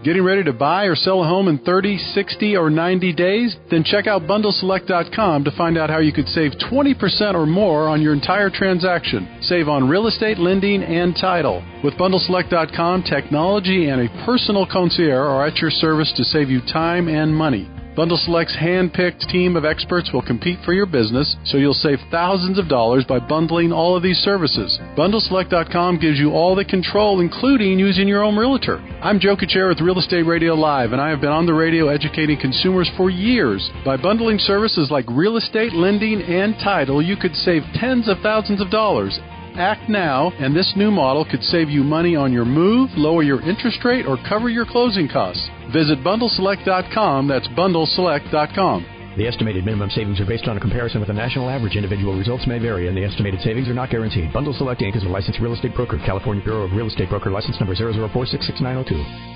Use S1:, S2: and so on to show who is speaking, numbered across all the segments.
S1: Getting ready to buy or sell a home in 30, 60, or 90 days? Then check out BundleSelect.com to find out how you could save 20% or more on your entire transaction. Save on real estate, lending, and title. With BundleSelect.com, technology and a personal concierge are at your service to save you time and money. Bundle Select's hand-picked team of experts will compete for your business, so you'll save thousands of dollars by bundling all of these services. BundleSelect.com gives you all the control, including using your own realtor. I'm Joe Kuchera with Real Estate Radio Live, and I have been on the radio educating consumers for years. By bundling services like real estate, lending, and title, you could save tens of thousands of dollars. Act now, and this new model could save you money on your move, lower your interest rate, or cover your closing costs. Visit BundleSelect.com. That's BundleSelect.com.
S2: The estimated minimum savings are based on a comparison with a national average. Individual results may vary, and the estimated savings are not guaranteed. Bundle Select Inc. is a licensed real estate broker. California Bureau of Real Estate Broker license number 004666902.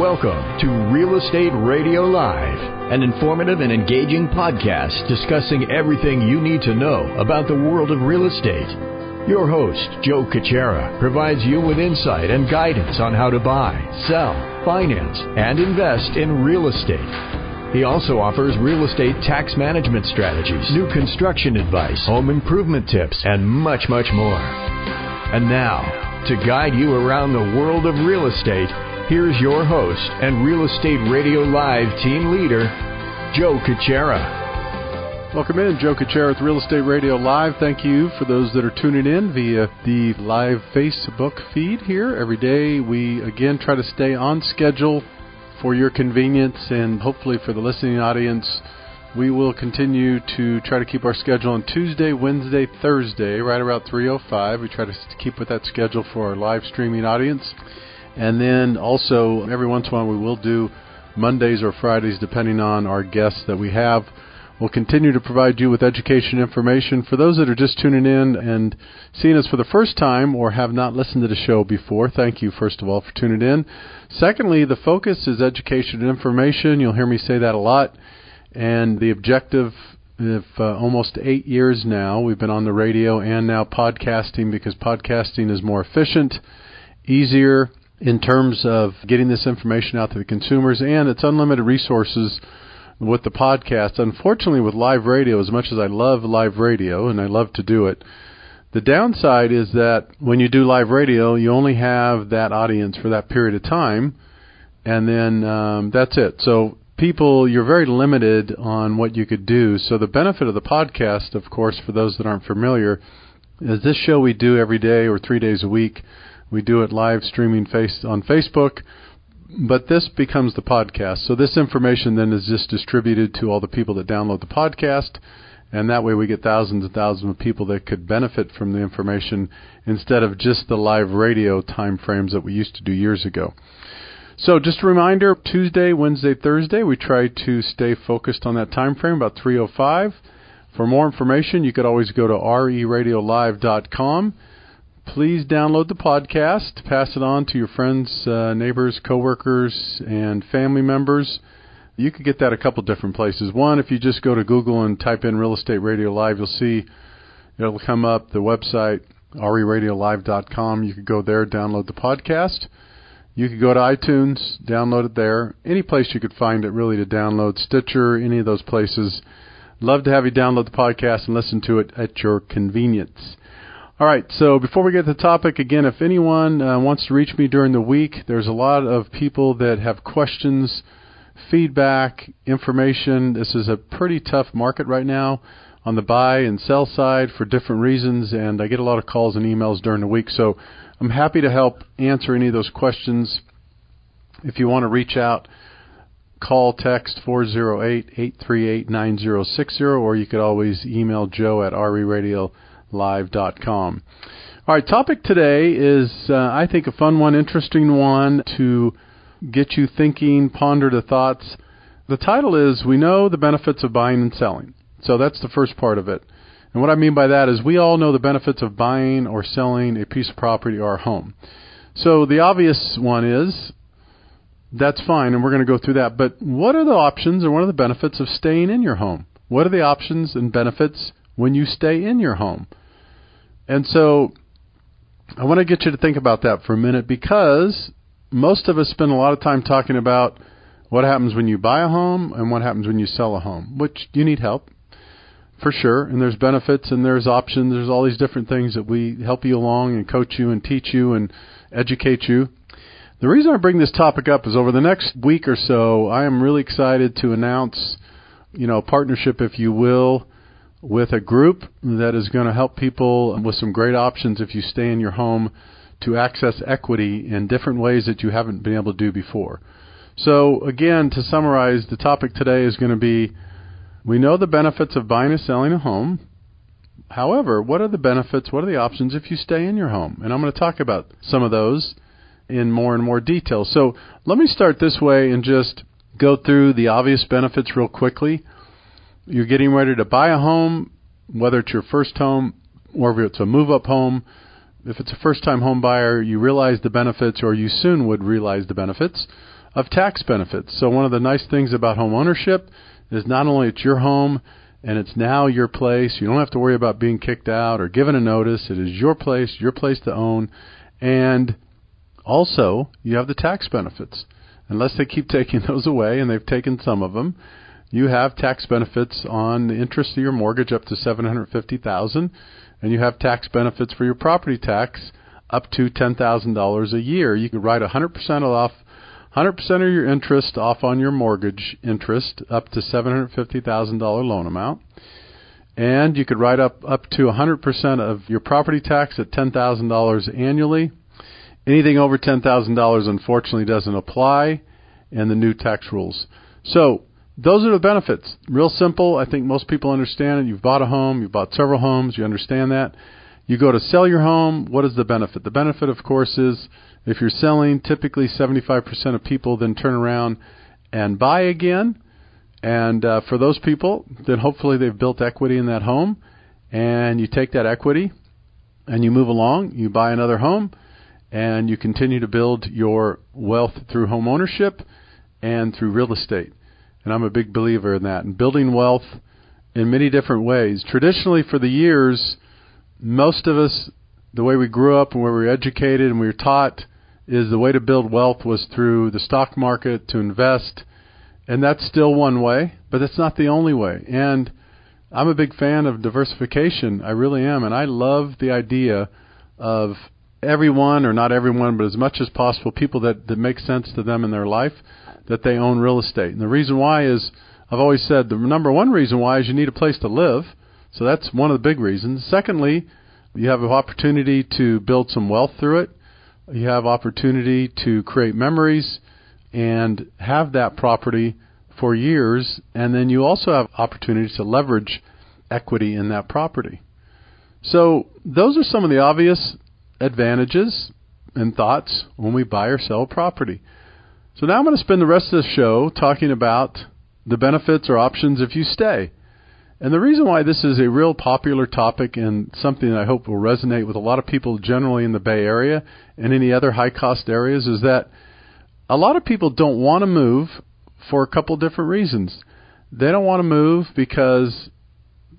S3: Welcome to Real Estate Radio Live, an informative and engaging podcast discussing everything you need to know about the world of real estate. Your host, Joe Kuchera, provides you with insight and guidance on how to buy, sell, finance, and invest in real estate. He also offers real estate tax management strategies, new construction advice, home improvement tips, and much, much more. And now, to guide you around the world of real estate, here's your host and Real Estate Radio Live team leader, Joe Kuchera.
S1: Welcome in, Joe Kuchera with Real Estate Radio Live. Thank you for those that are tuning in via the live Facebook feed here. Every day we, again, try to stay on schedule for your convenience and hopefully for the listening audience. We will continue to try to keep our schedule on Tuesday, Wednesday, Thursday, right around 3:05. We try to keep with that schedule for our live streaming audience. And then also, every once in a while, we will do Mondays or Fridays, depending on our guests that we have. We'll continue to provide you with education information. For those that are just tuning in and seeing us for the first time or have not listened to the show before, thank you, first of all, for tuning in. Secondly, the focus is education and information. You'll hear me say that a lot. And the objective of almost 8 years now, we've been on the radio and now podcasting, because podcasting is more efficient, easier, in terms of getting this information out to the consumers, and it's unlimited resources with the podcast. Unfortunately, with live radio, as much as I love live radio, and I love to do it, the downside is that when you do live radio, you only have that audience for that period of time, and then that's it. So people, you're very limited on what you could do. So the benefit of the podcast, of course, for those that aren't familiar, is this show we do every day or 3 days a week. We do it live streaming on Facebook, but this becomes the podcast. So this information then is just distributed to all the people that download the podcast, and that way we get thousands and thousands of people that could benefit from the information instead of just the live radio time frames that we used to do years ago. So just a reminder, Tuesday, Wednesday, Thursday, we try to stay focused on that time frame, about 3:05. For more information, you could always go to RERL-1521-We. Please download the podcast, pass it on to your friends, neighbors, coworkers, and family members. You could get that a couple different places. One, if you just go to Google and type in Real Estate Radio Live, you'll see it'll come up, the website, RERL-1521-We. You could go there, download the podcast. You could go to iTunes, download it there. Any place you could find it really to download, Stitcher, any of those places. Love to have you download the podcast and listen to it at your convenience. All right, so before we get to the topic, again, if anyone wants to reach me during the week, there's a lot of people that have questions, feedback, information. This is a pretty tough market right now on the buy and sell side for different reasons, and I get a lot of calls and emails during the week. So I'm happy to help answer any of those questions. If you want to reach out, call, text 408-838-9060, or you could always email Joe at RERL-Live.com. All right, topic today is, I think, a fun one, interesting one to get you thinking, ponder the thoughts. The title is, We Know the Benefits of Buying and Selling. So that's the first part of it. And what I mean by that is we all know the benefits of buying or selling a piece of property or a home. So the obvious one is, that's fine, and we're going to go through that. But what are the options and what are the benefits of staying in your home? What are the options and benefits when you stay in your home? And so I want to get you to think about that for a minute, because most of us spend a lot of time talking about what happens when you buy a home and what happens when you sell a home, which you need help, for sure. And there's benefits and there's options. There's all these different things that we help you along and coach you and teach you and educate you. The reason I bring this topic up is over the next week or so, I am really excited to announce, a partnership, if you will, with a group that is going to help people with some great options if you stay in your home to access equity in different ways that you haven't been able to do before. So again, to summarize, the topic today is going to be, we know the benefits of buying and selling a home. However, what are the benefits, what are the options if you stay in your home? And I'm going to talk about some of those in more and more detail. So let me start this way and just go through the obvious benefits real quickly. You're getting ready to buy a home, whether it's your first home or if it's a move-up home. If it's a first-time home buyer, you realize the benefits, or you soon would realize the benefits of tax benefits. So one of the nice things about home ownership is not only it's your home and it's now your place, you don't have to worry about being kicked out or given a notice. It is your place to own, and also you have the tax benefits. Unless they keep taking those away, and they've taken some of them, you have tax benefits on the interest of your mortgage up to $750,000, and you have tax benefits for your property tax up to $10,000 a year. You can write 100% of your interest off on your mortgage interest up to $750,000 loan amount. And you could write up to 100% of your property tax at $10,000 annually. Anything over $10,000 unfortunately doesn't apply in the new tax rules. So those are the benefits. Real simple. I think most people understand it. You've bought a home. You've bought several homes. You understand that. You go to sell your home. What is the benefit? The benefit, of course, is if you're selling, typically 75% of people then turn around and buy again. And for those people, then hopefully they've built equity in that home. And you take that equity and you move along. You buy another home and you continue to build your wealth through home ownership and through real estate. And I'm a big believer in that, and building wealth in many different ways. Traditionally, for the years, most of us, the way we grew up and where we were educated and we were taught is the way to build wealth was through the stock market, to invest. And that's still one way, but that's not the only way. And I'm a big fan of diversification. I really am. And I love the idea of everyone, or not everyone, but as much as possible, people that make sense to them in their life, that they own real estate. And the reason why is, I've always said, the number one reason why is you need a place to live. So that's one of the big reasons. Secondly, you have an opportunity to build some wealth through it. You have opportunity to create memories and have that property for years. And then you also have opportunities to leverage equity in that property. So those are some of the obvious advantages and thoughts when we buy or sell property. So now I'm going to spend the rest of the show talking about the benefits or options if you stay. And the reason why this is a real popular topic and something that I hope will resonate with a lot of people generally in the Bay Area and any other high-cost areas is that a lot of people don't want to move for a couple different reasons. They don't want to move because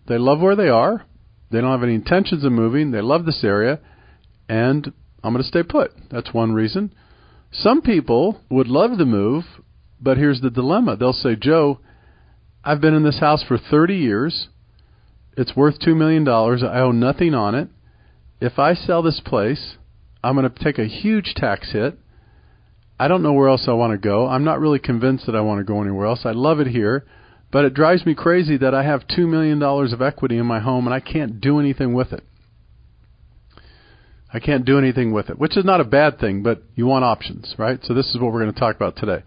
S1: they love where they are. They don't have any intentions of moving. They love this area, and I'm going to stay put. That's one reason. Some people would love to move, but here's the dilemma. They'll say, Joe, I've been in this house for 30 years. It's worth $2 million. I owe nothing on it. If I sell this place, I'm going to take a huge tax hit. I don't know where else I want to go. I'm not really convinced that I want to go anywhere else. I love it here, but it drives me crazy that I have $2 million of equity in my home and I can't do anything with it. I can't do anything with it, which is not a bad thing, but you want options, right? So this is what we're going to talk about today.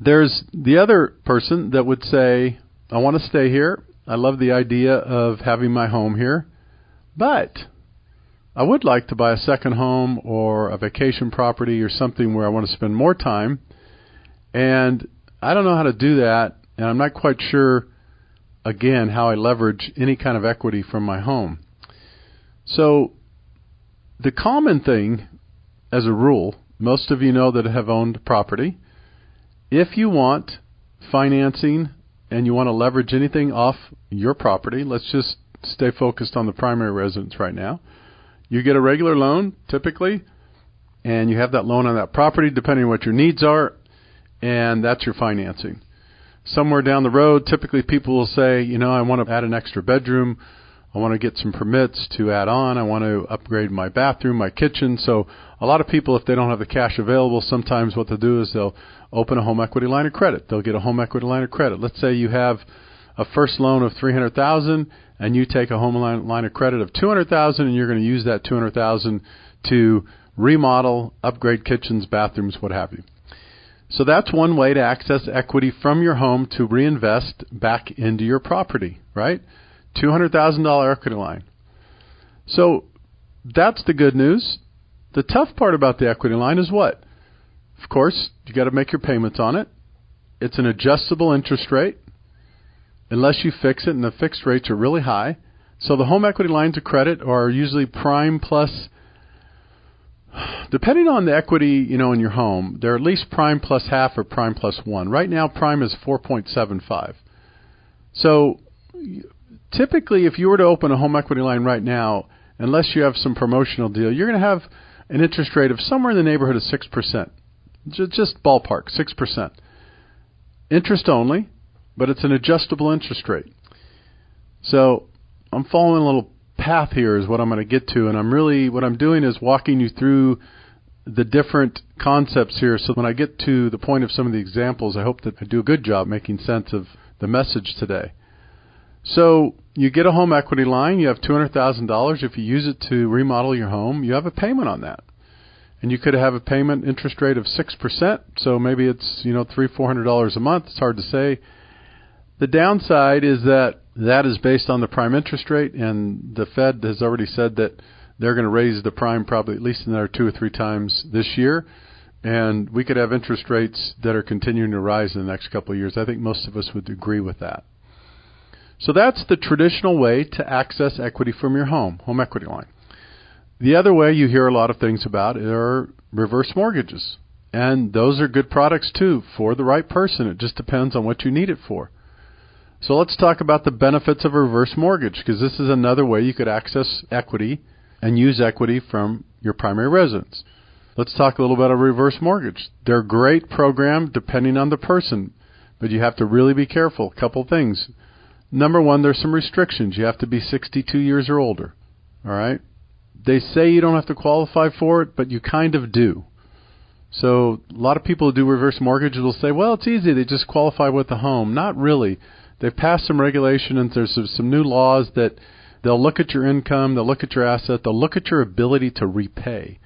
S1: There's the other person that would say, I want to stay here. I love the idea of having my home here, but I would like to buy a second home or a vacation property or something where I want to spend more time, and I don't know how to do that, and I'm not quite sure, again, how I leverage any kind of equity from my home. So the common thing, as a rule, most of you know that have owned property, if you want financing and you want to leverage anything off your property, let's just stay focused on the primary residence right now. You get a regular loan, typically, and you have that loan on that property depending on what your needs are, and that's your financing. Somewhere down the road, typically people will say, I want to add an extra bedroom. I want to get some permits to add on. I want to upgrade my bathroom, my kitchen. So a lot of people, if they don't have the cash available, sometimes what they'll do is they'll open a home equity line of credit. They'll get a home equity line of credit. Let's say you have a first loan of $300,000 and you take a home line of credit of $200,000, and you're going to use that $200,000 to remodel, upgrade kitchens, bathrooms, what have you. So that's one way to access equity from your home to reinvest back into your property, right? $200,000 equity line. So that's the good news. The tough part about the equity line is what? Of course, you got to make your payments on it. It's an adjustable interest rate unless you fix it, and the fixed rates are really high. So the home equity lines of credit are usually prime plus, depending on the equity, in your home, they're at least prime plus half or prime plus 1. Right now, prime is 4.75. So typically, if you were to open a home equity line right now, unless you have some promotional deal, you're going to have an interest rate of somewhere in the neighborhood of 6%. Just ballpark, 6%. Interest only, but it's an adjustable interest rate. So I'm following a little path here is what I'm going to get to, and what I'm doing is walking you through the different concepts here. So when I get to the point of some of the examples, I hope that I do a good job making sense of the message today. So you get a home equity line, you have $200,000. If you use it to remodel your home, you have a payment on that. And you could have a payment interest rate of 6%, so maybe it's $300-400 a month. It's hard to say. The downside is that is based on the prime interest rate, and the Fed has already said that they're going to raise the prime probably at least another 2 or 3 times this year, and we could have interest rates that are continuing to rise in the next couple of years. I think most of us would agree with that. So that's the traditional way to access equity from your home equity line. The other way you hear a lot of things about are reverse mortgages. And those are good products too for the right person. It just depends on what you need it for. So let's talk about the benefits of a reverse mortgage, because this is another way you could access equity and use equity from your primary residence. Let's talk a little about a reverse mortgage. They're a great program depending on the person, but you have to really be careful. A couple things. Number one, there's some restrictions. You have to be 62 years or older. All right? They say you don't have to qualify for it, but you kind of do. So a lot of people who do reverse mortgages will say, well, it's easy. They just qualify with the home. Not really. They've passed some regulation, and there's some new laws that they'll look at your income, they'll look at your asset, they'll look at your ability to repay.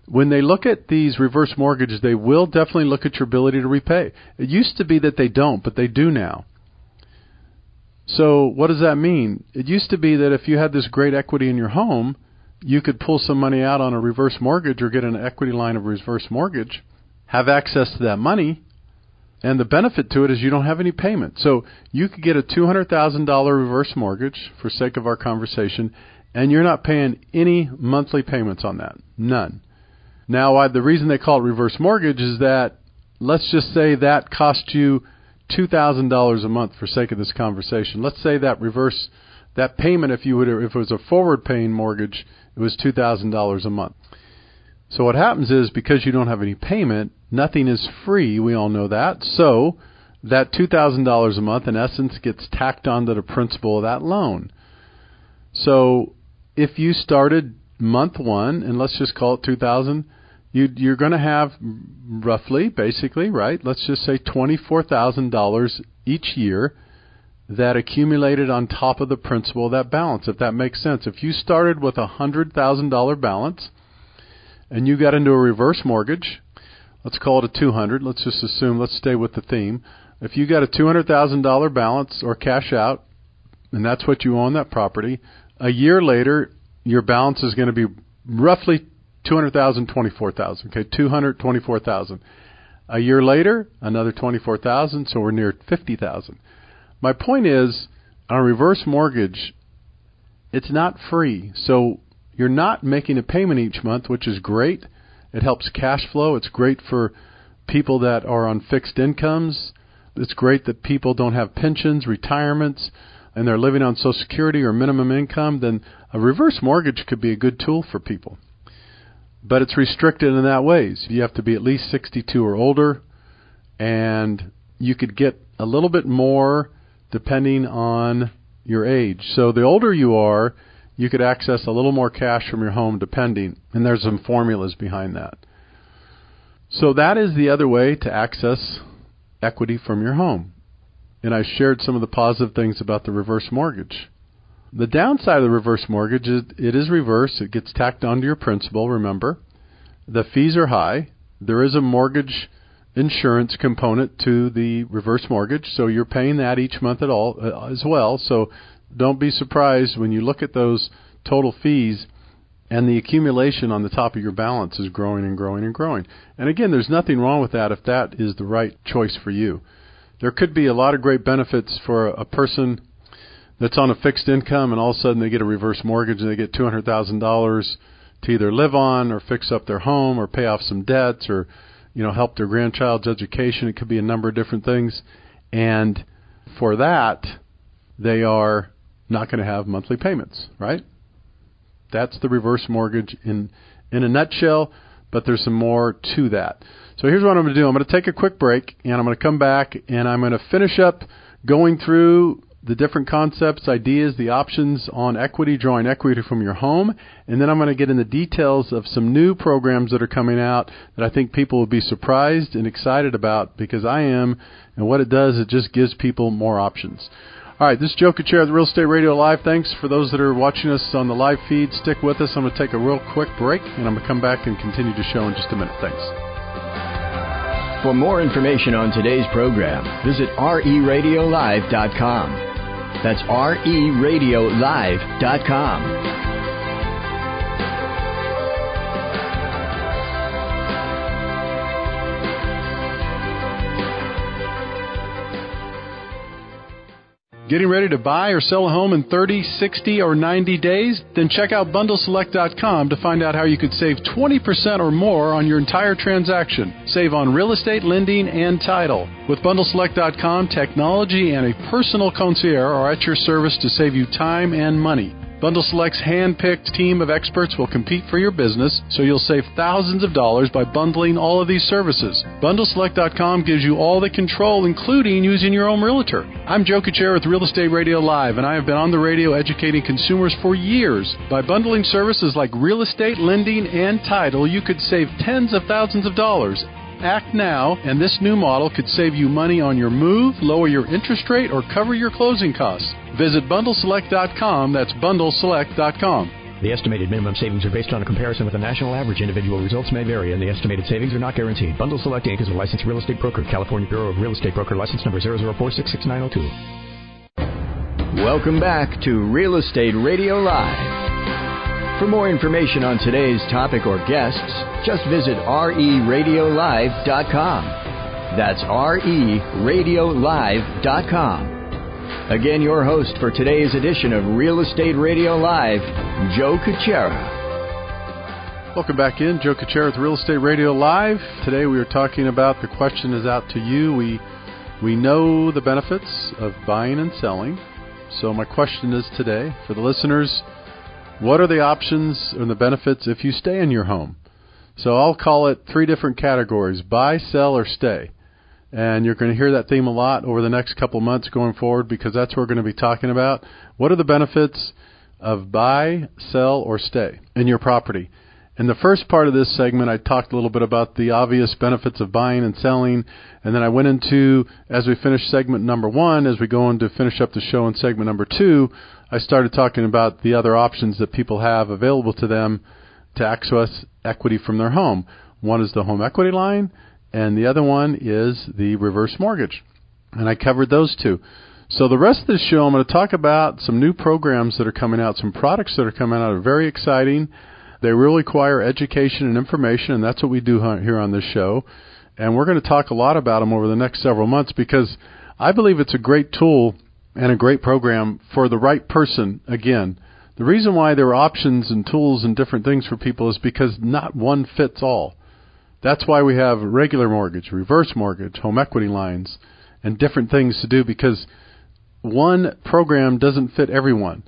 S1: When they look at these reverse mortgages, they will definitely look at your ability to repay. It used to be that they don't, but they do now. So what does that mean? It used to be that if you had this great equity in your home, you could pull some money out on a reverse mortgage or get an equity line of reverse mortgage, have access to that money, and the benefit to it is you don't have any payment. So you could get a $200,000 reverse mortgage, for sake of our conversation, and you're not paying any monthly payments on that. None. Now, the reason they call it reverse mortgage is that, let's just say that cost you $2,000 a month, for sake of this conversation. Let's say that payment, if it was a forward paying mortgage, it was $2,000 a month. So what happens is, because you don't have any payment, nothing is free. We all know that. So that $2,000 a month, in essence, gets tacked onto the principal of that loan. So if you started month one, and let's just call it $2,000, you're going to have roughly, basically, right, let's just say $24,000 each year that accumulated on top of the principal of that balance, if that makes sense. If you started with a $100,000 balance and you got into a reverse mortgage, let's call it a $200,000, let's just assume, let's stay with the theme. If you got a $200,000 balance or cash out, and that's what you own that property, a year later, your balance is going to be roughly $200,000, $24,000. Okay, $200,000, $24,000. A year later, another $24,000, so we're near $50,000. My point is, on a reverse mortgage, it's not free. So you're not making a payment each month, which is great. It helps cash flow. It's great for people that are on fixed incomes. It's great that people don't have pensions, retirements, and they're living on Social Security or minimum income. Then a reverse mortgage could be a good tool for people. but it's restricted in that ways. You have to be at least 62 or older, and you could get a little bit more depending on your age. So the older you are, you could access a little more cash from your home depending, and there's some formulas behind that. So that is the other way to access equity from your home. And I shared some of the positive things about the reverse mortgage. The downside of the reverse mortgage is it is reverse. It gets tacked onto your principal, remember. The fees are high. There is a mortgage insurance component to the reverse mortgage, so you're paying that each month as well. So don't be surprised when you look at those total fees and the accumulation on the top of your balance is growing and growing and growing. And again, there's nothing wrong with that if that is the right choice for you. There could be a lot of great benefits for a person that's on a fixed income and all of a sudden they get a reverse mortgage and they get $200,000 to either live on or fix up their home or pay off some debts or help their grandchild's education. It could be a number of different things. And for that, they are not going to have monthly payments, right? That's the reverse mortgage in a nutshell, but there's some more to that. So here's what I'm going to do. I'm going to take a quick break, and I'm going to come back, and I'm going to finish up going through the different concepts, ideas, the options on equity, drawing equity from your home, and then I'm going to get into details of some new programs that are coming out that I think people will be surprised and excited about, because I am, and what it does, it just gives people more options. All right, this is Joe Kuchera with Real Estate Radio Live. Thanks for those that are watching us on the live feed. Stick with us. I'm going to take a real quick break, and I'm going to come back and continue the show in just a minute. Thanks.
S3: For more information on today's program, visit RERadiolive.com. That's RERadiolive.com.
S1: Getting ready to buy or sell a home in 30, 60, or 90 days? Then check out BundleSelect.com to find out how you could save 20% or more on your entire transaction. Save on real estate, lending, and title. With BundleSelect.com, technology and a personal concierge are at your service to save you time and money. Bundle Select's hand-picked team of experts will compete for your business, so you'll save thousands of dollars by bundling all of these services. BundleSelect.com gives you all the control, including using your own realtor. I'm Joe Kuchera with Real Estate Radio Live, and I have been on the radio educating consumers for years. By bundling services like real estate, lending, and title, you could save tens of thousands of dollars. Act now, and this new model could save you money on your move, lower your interest rate, or cover your closing costs. Visit BundleSelect.com. That's BundleSelect.com.
S2: The estimated minimum savings are based on a comparison with a national average. Individual results may vary, and the estimated savings are not guaranteed. Bundle Select Inc. is a licensed real estate broker. California Bureau of Real Estate Broker license number 004666902.
S3: Welcome back to Real Estate Radio Live. For more information on today's topic or guests, just visit RERadiolive.com. That's RERadiolive.com. Again, your host for today's edition of Real Estate Radio Live, Joe Kuchera.
S1: Welcome back in. Joe Kuchera with Real Estate Radio Live. Today we are talking about, the question is out to you. We know the benefits of buying and selling. So my question is today, for the listeners, what are the options and the benefits if you stay in your home? So I'll call it 3 different categories: buy, sell, or stay. And you're going to hear that theme a lot over the next couple months going forward, because that's what we're going to be talking about. What are the benefits of buy, sell, or stay in your property? In the first part of this segment, I talked a little bit about the obvious benefits of buying and selling. And then I went into, as we finish segment number 1, as we go on to finish up the show in segment number 2, I started talking about the other options that people have available to them to access equity from their home. One is the home equity line, and the other one is the reverse mortgage. And I covered those 2. So the rest of the show, I'm going to talk about some new programs that are coming out, some products that are coming out are very exciting. They will require education and information, and that's what we do here on this show. And we're going to talk a lot about them over the next several months, because I believe it's a great tool and a great program for the right person. Again, the reason why there are options and tools and different things for people is because not one fits all. That's why we have regular mortgage, reverse mortgage, home equity lines, and different things to do, because one program doesn't fit everyone.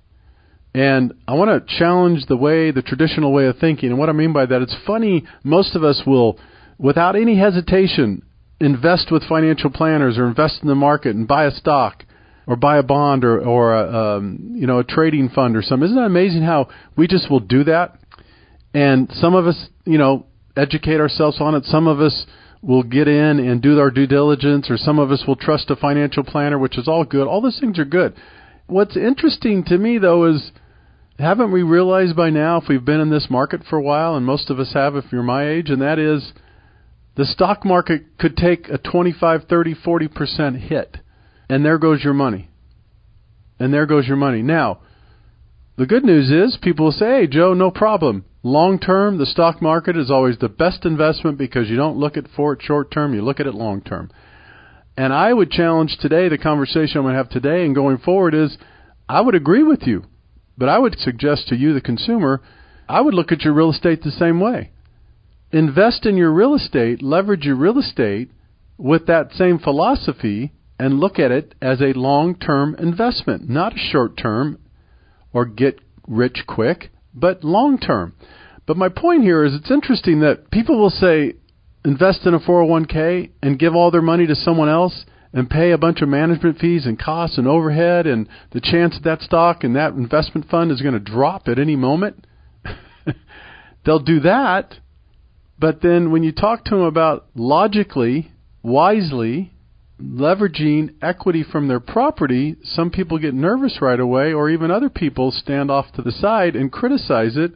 S1: And I want to challenge the traditional way of thinking. And what I mean by that, it's funny, most of us will, without any hesitation, invest with financial planners or invest in the market and buy a stock or buy a bond or a trading fund or something. Isn't that amazing how we just will do that? And some of us, educate ourselves on it. Some of us will get in and do our due diligence, or some of us will trust a financial planner, which is all good. All those things are good. What's interesting to me, though, is haven't we realized by now, if we've been in this market for a while, and most of us have if you're my age, and that is the stock market could take a 25, 30, 40% hit, and there goes your money. And there goes your money. Now, the good news is people will say, hey, Joe, no problem. Long term, the stock market is always the best investment because you don't look for it short term, you look at it long term. And I would challenge today, the conversation I'm going to have today and going forward is, I would agree with you, but I would suggest to you, the consumer, I would look at your real estate the same way. Invest in your real estate, leverage your real estate with that same philosophy, and look at it as a long-term investment, not a short-term or get rich quick, but long-term. But my point here is it's interesting that people will say invest in a 401k and give all their money to someone else and pay a bunch of management fees and costs and overhead, and the chance that stock and that investment fund is going to drop at any moment. They'll do that, but then when you talk to them about logically, wisely, leveraging equity from their property, some people get nervous right away, or even other people stand off to the side and criticize it.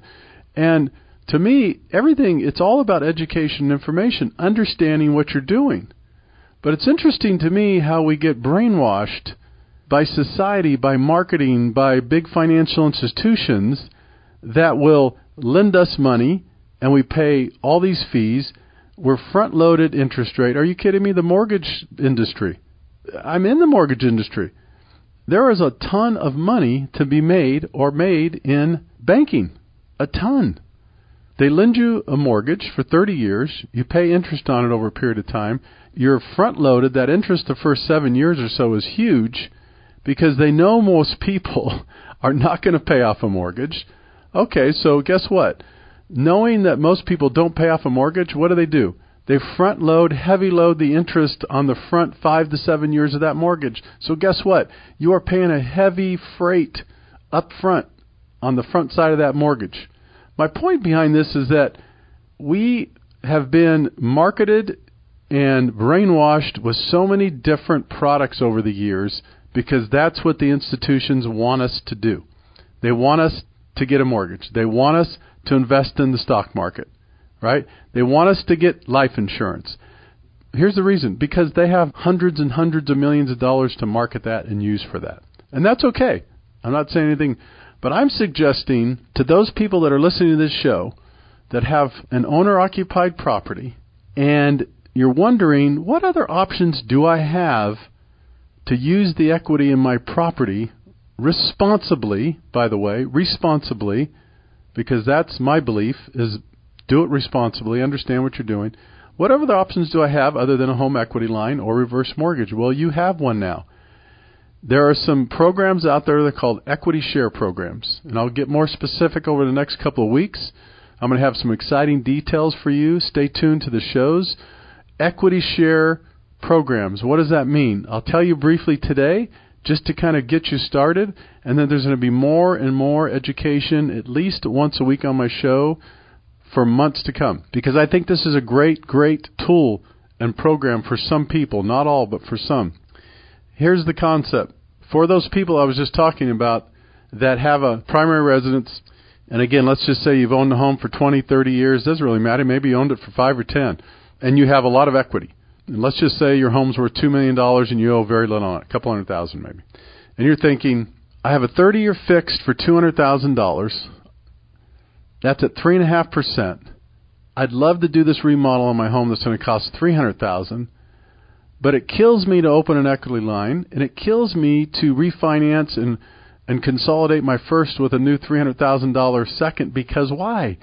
S1: And to me, it's all about education and information, understanding what you're doing. But it's interesting to me how we get brainwashed by society, by marketing, by big financial institutions that will lend us money and we pay all these fees. We're front-loaded interest rate. Are you kidding me? The mortgage industry. I'm in the mortgage industry. There is a ton of money to be made in banking. A ton. They lend you a mortgage for 30 years. You pay interest on it over a period of time. You're front-loaded. That interest the first 7 years or so is huge because they know most people are not going to pay off a mortgage. Okay, so guess what? Knowing that most people don't pay off a mortgage, what do? They front load, heavy load the interest on the front 5 to 7 years of that mortgage. So guess what? You are paying a heavy freight up front on the front side of that mortgage. My point behind this is that we have been marketed and brainwashed with so many different products over the years because that's what the institutions want us to do. They want us to get a mortgage. They want us to invest in the stock market, right? They want us to get life insurance. Here's the reason. Because they have hundreds and hundreds of millions of dollars to market that and use for that. And that's okay. I'm not saying anything, but I'm suggesting to those people that are listening to this show that have an owner-occupied property and you're wondering, what other options do I have to use the equity in my property responsibly, by the way, responsibly, because that's my belief, is do it responsibly, understand what you're doing. What other options do I have other than a home equity line or reverse mortgage? Well, you have one now. There are some programs out there that are called equity share programs, and I'll get more specific over the next couple of weeks. I'm going to have some exciting details for you. Stay tuned to the shows. Equity share programs. What does that mean? I'll tell you briefly today, just to kind of get you started, and then there's going to be more and more education at least once a week on my show for months to come, because I think this is a great, great tool and program for some people, not all, but for some. Here's the concept. For those people I was just talking about that have a primary residence, and again, let's just say you've owned the home for 20, 30 years, doesn't really matter, maybe you owned it for 5 or 10, and you have a lot of equity. And let's just say your home's worth $2 million and you owe very little on it, a couple $100,000 maybe. And you're thinking, I have a 30-year fixed for $200,000. That's at 3.5%. I'd love to do this remodel on my home that's going to cost $300,000, but it kills me to open an equity line, and it kills me to refinance and consolidate my first with a new $300,000 second. Because why?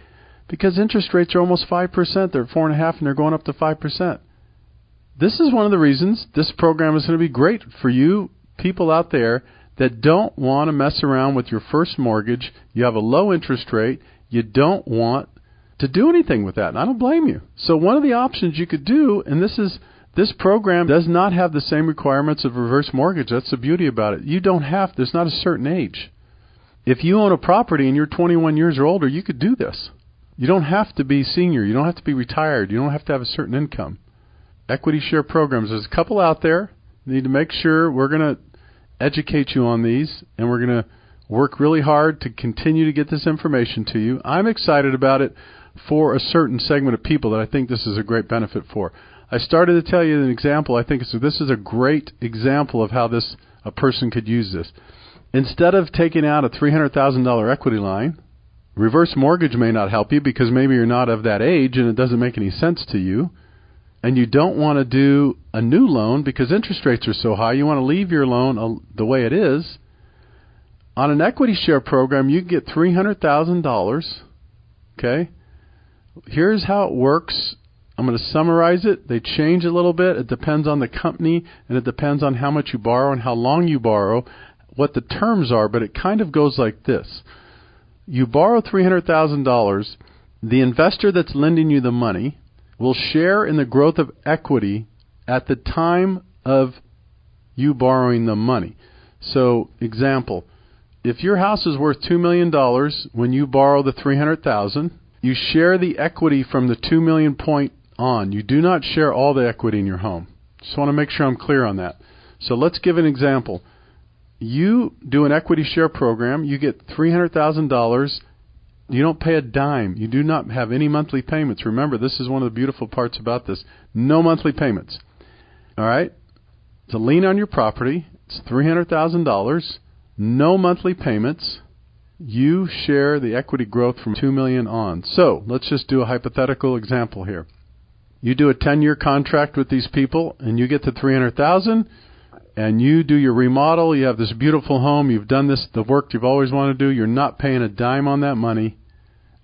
S1: Because interest rates are almost 5%. They're at 4.5%, and they're going up to 5%. This is one of the reasons this program is going to be great for you people out there that don't want to mess around with your first mortgage. You have a low interest rate. You don't want to do anything with that, and I don't blame you. So one of the options you could do, and this program does not have the same requirements of reverse mortgage. That's the beauty about it. You don't have, there's not a certain age. If you own a property and you're 21 years or older, you could do this. You don't have to be senior. You don't have to be retired. You don't have to have a certain income. Equity share programs. There's a couple out there. You need to make sure we're going to educate you on these, and we're going to work really hard to continue to get this information to you. I'm excited about it for a certain segment of people that I think this is a great benefit for. I started to tell you an example. I think this is a great example of how a person could use this. Instead of taking out a $300,000 equity line, reverse mortgage may not help you because maybe you're not of that age and it doesn't make any sense to you. And you don't want to do a new loan because interest rates are so high. You want to leave your loan the way it is. On an equity share program, you get $300,000. Okay? Here's how it works. I'm going to summarize it. They change a little bit. It depends on the company, and it depends on how much you borrow and how long you borrow, what the terms are, but it kind of goes like this. You borrow $300,000. The investor that's lending you the money will share in the growth of equity at the time of you borrowing the money. So, example, if your house is worth $2 million when you borrow the $300,000, you share the equity from the $2 million point on. You do not share all the equity in your home. Just want to make sure I'm clear on that. So let's give an example. You do an equity share program. You get $300,000. You don't pay a dime. You do not have any monthly payments. Remember, this is one of the beautiful parts about this. No monthly payments. All right? It's a lien on your property. It's $300,000. No monthly payments. You share the equity growth from $2 million on. So let's just do a hypothetical example here. You do a 10-year contract with these people, and you get to $300,000, and you do your remodel. You have this beautiful home. You've done the work you've always wanted to do. You're not paying a dime on that money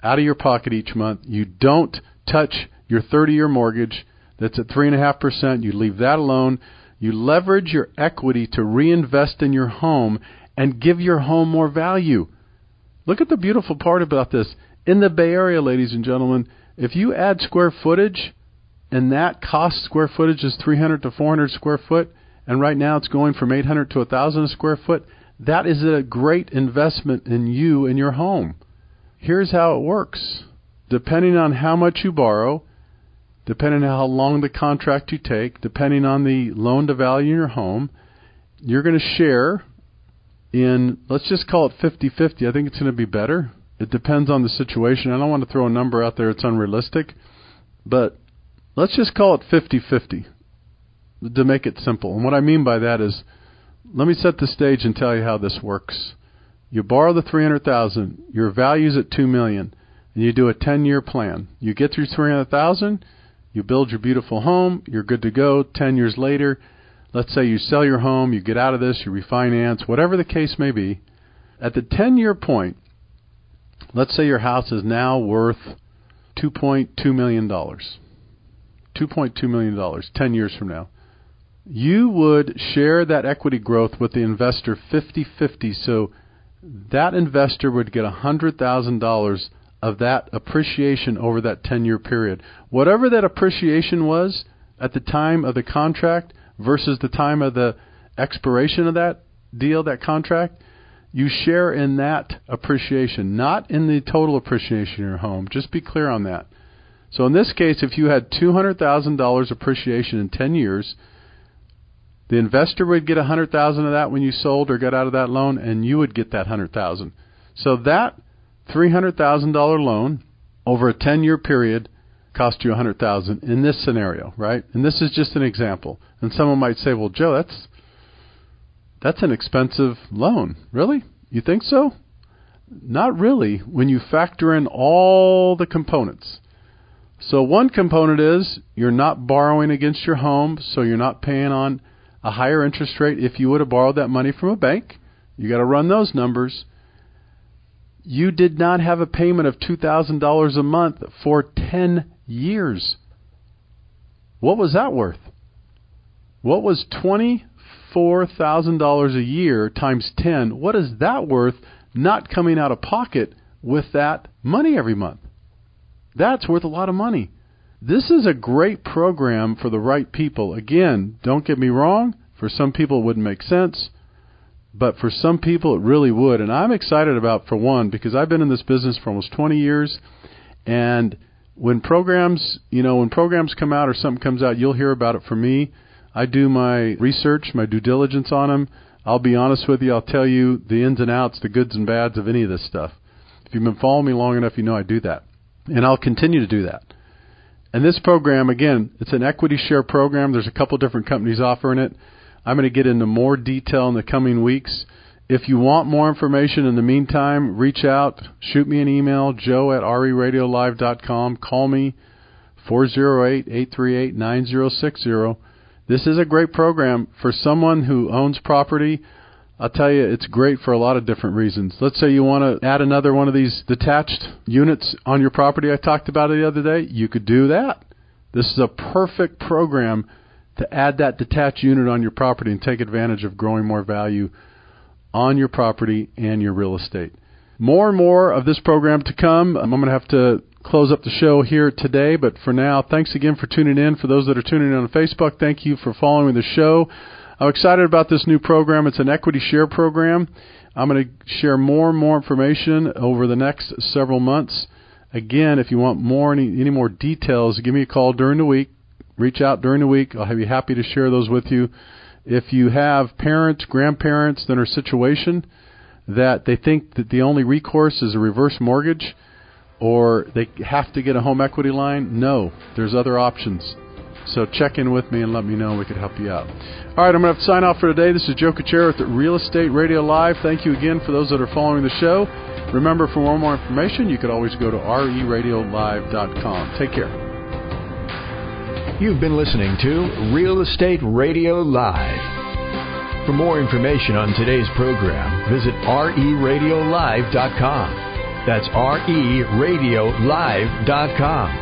S1: out of your pocket each month. You don't touch your 30-year mortgage that's at 3.5%. You leave that alone. You leverage your equity to reinvest in your home and give your home more value. Look at the beautiful part about this. In the Bay Area, ladies and gentlemen, if you add square footage, and that cost square footage is 300 to 400 square foot, and right now it's going from 800 to 1,000 a square foot, that is a great investment in you and your home. Here's how it works. Depending on how much you borrow, depending on how long the contract you take, depending on the loan to value in your home, you're going to share in, let's just call it 50-50. I think it's going to be better. It depends on the situation. I don't want to throw a number out there. It's unrealistic. But let's just call it 50-50 to make it simple. And what I mean by that is, let me set the stage and tell you how this works. You borrow the $300,000. Your value's at $2 million, and you do a 10-year plan. You get through $300,000. You build your beautiful home. You're good to go. 10 years later, let's say you sell your home, you get out of this, you refinance, whatever the case may be. At the 10-year point, let's say your house is now worth $2.2 million. $2.2 million, 10 years from now. You would share that equity growth with the investor 50-50, so that investor would get $100,000 of that appreciation over that 10-year period. Whatever that appreciation was at the time of the contract versus the time of the expiration of that deal, that contract, you share in that appreciation, not in the total appreciation of your home. Just be clear on that. So in this case, if you had $200,000 appreciation in 10 years, the investor would get $100,000 of that when you sold or got out of that loan, and you would get that $100,000. So that $300,000 loan over a 10-year period cost you $100,000 in this scenario, right? And this is just an example. And someone might say, well, Joe, that's an expensive loan. Really? You think so? Not really when you factor in all the components. So one component is you're not borrowing against your home, so you're not paying on a higher interest rate if you would have borrowed that money from a bank. You got to run those numbers. You did not have a payment of $2,000 a month for 10 years. What was that worth? What was $24,000 a year times 10. What is that worth not coming out of pocket with that money every month? That's worth a lot of money. This is a great program for the right people. Again, don't get me wrong. For some people, it wouldn't make sense. But for some people, it really would. And I'm excited about, for one, because I've been in this business for almost 20 years. And when programs come out or something comes out, you'll hear about it from me. I do my research, my due diligence on them. I'll be honest with you. I'll tell you the ins and outs, the goods and bads of any of this stuff. If you've been following me long enough, you know I do that. And I'll continue to do that. And this program, again, it's an equity share program. There's a couple different companies offering it. I'm going to get into more detail in the coming weeks. If you want more information in the meantime, reach out, shoot me an email, joe@reradiolive.com. Call me, 408-838-9060. This is a great program for someone who owns property. I'll tell you, it's great for a lot of different reasons. Let's say you want to add another one of these detached units on your property I talked about the other day. You could do that. This is a perfect program to add that detached unit on your property and take advantage of growing more value on your property and your real estate. More and more of this program to come. I'm going to have to close up the show here today, but for now, thanks again for tuning in. For those that are tuning in on Facebook, thank you for following the show. I'm excited about this new program. It's an equity share program. I'm going to share more and more information over the next several months. Again, if you want any more details, give me a call during the week. Reach out during the week. I'll be happy to share those with you. If you have parents, grandparents that are in a situation that they think that the only recourse is a reverse mortgage or they have to get a home equity line, no, there's other options. So check in with me and let me know. We could help you out. All right, I'm going to have to sign off for today. This is Joe Kuchera with Real Estate Radio Live. Thank you again for those that are following the show. Remember, for more information, you could always go to RERadiolive.com. Take care.
S3: You've been listening to Real Estate Radio Live. For more information on today's program, visit RERadiolive.com. That's RERadiolive.com.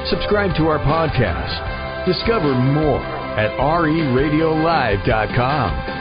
S3: Subscribe to our podcast. Discover more at RERadiolive.com.